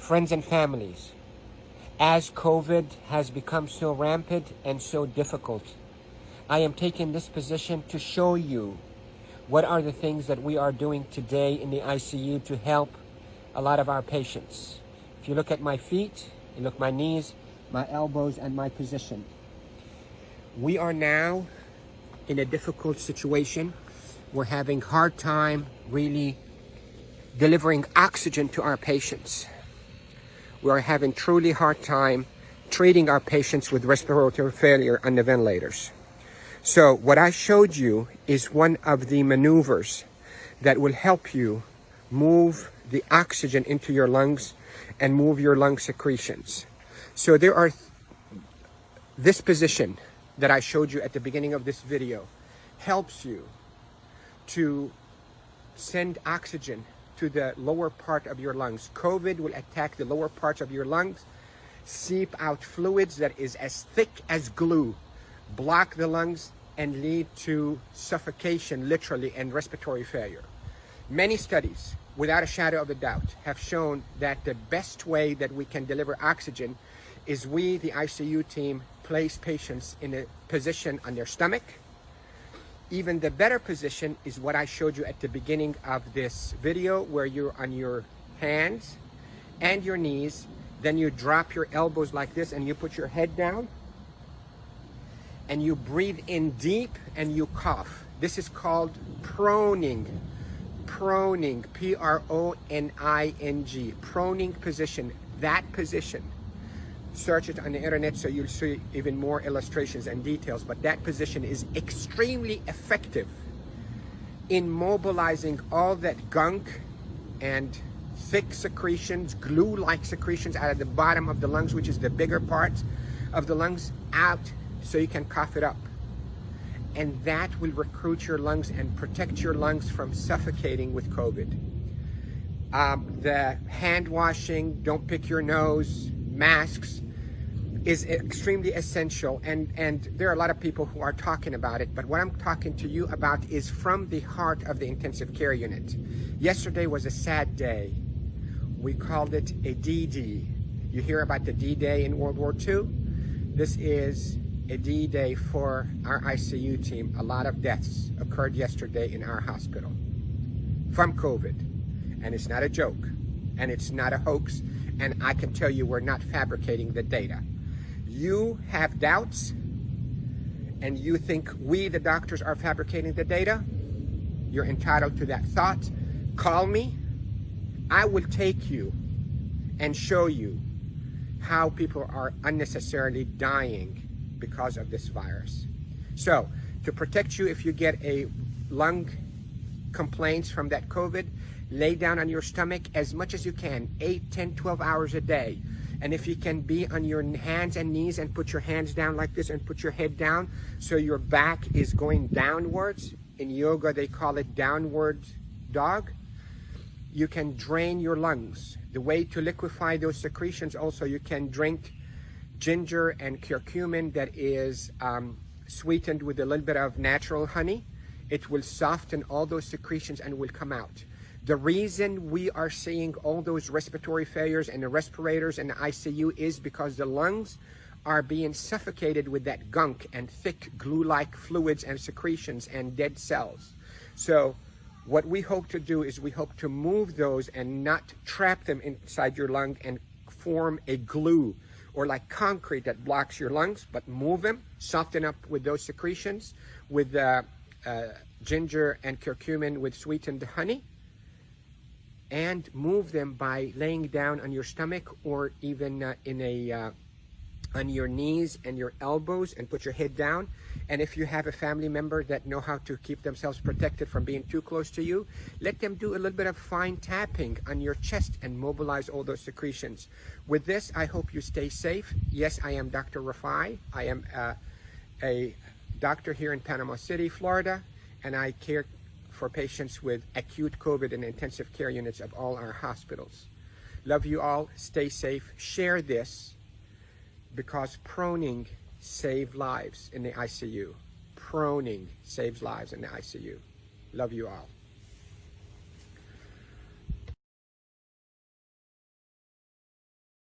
friends and families, as COVID has become so rampant and so difficult, I am taking this position to show you what are the things that we are doing today in the ICU to help a lot of our patients. If you look at my feet, you look at my knees, my elbows, and my position. We are now in a difficult situation. We're having hard time really delivering oxygen to our patients. We are having truly hard time treating our patients with respiratory failure on the ventilators. So what I showed you is one of the maneuvers that will help you move the oxygen into your lungs and move your lung secretions. So there are this position that I showed you at the beginning of this video helps you to send oxygen to the lower part of your lungs. COVID will attack the lower parts of your lungs, seep out fluids that is as thick as glue, block the lungs, and lead to suffocation, literally, and respiratory failure. Many studies, without a shadow of a doubt, have shown that the best way that we can deliver oxygen is we, the ICU team, place patients in a position on their stomach. Even the better position is what I showed you at the beginning of this video, where you're on your hands and your knees, then you drop your elbows like this and you put your head down and you breathe in deep and you cough. This is called proning. Proning, P-R-O-N-I-N-G, proning position. That position, search it on the internet so you'll see even more illustrations and details, but that position is extremely effective in mobilizing all that gunk and thick secretions, glue-like secretions out of the bottom of the lungs, which is the bigger part of the lungs, out so you can cough it up. And that will recruit your lungs and protect your lungs from suffocating with COVID. The hand washing, don't pick your nose, masks is extremely essential. And there are a lot of people who are talking about it, but what I'm talking to you about is from the heart of the intensive care unit. Yesterday was a sad day. We called it a D-Day. You hear about the D-Day in World War II? This is a D-Day for our ICU team. A lot of deaths occurred yesterday in our hospital from COVID. And it's not a joke. And it's not a hoax. And I can tell you we're not fabricating the data. You have doubts and you think we, the doctors, are fabricating the data. You're entitled to that thought. Call me. I will take you and show you how people are unnecessarily dying because of this virus. So, to protect you if you get a lung complaints from that COVID, lay down on your stomach as much as you can, 8, 10, 12 hours a day. And if you can be on your hands and knees and put your hands down like this and put your head down so your back is going downwards. In yoga, they call it downward dog. You can drain your lungs. The way to liquefy those secretions also, you can drink ginger and curcumin that is sweetened with a little bit of natural honey. It will soften all those secretions and will come out. The reason we are seeing all those respiratory failures and the respirators and the ICU is because the lungs are being suffocated with that gunk and thick glue-like fluids and secretions and dead cells. So what we hope to do is we hope to move those and not trap them inside your lung and form a glue or like concrete that blocks your lungs, but move them, soften up with those secretions with ginger and curcumin with sweetened honey, and move them by laying down on your stomach or even on your knees and your elbows and put your head down. And if you have a family member that know how to keep themselves protected from being too close to you, let them do a little bit of fine tapping on your chest and mobilize all those secretions. With this, I hope you stay safe. Yes, I am Dr. Rafai. I am a doctor here in Panama City, Florida, and I care for patients with acute COVID in intensive care units of all our hospitals. Love you all. Stay safe. Share this because proning saves lives in the ICU. Proning saves lives in the ICU. Love you all.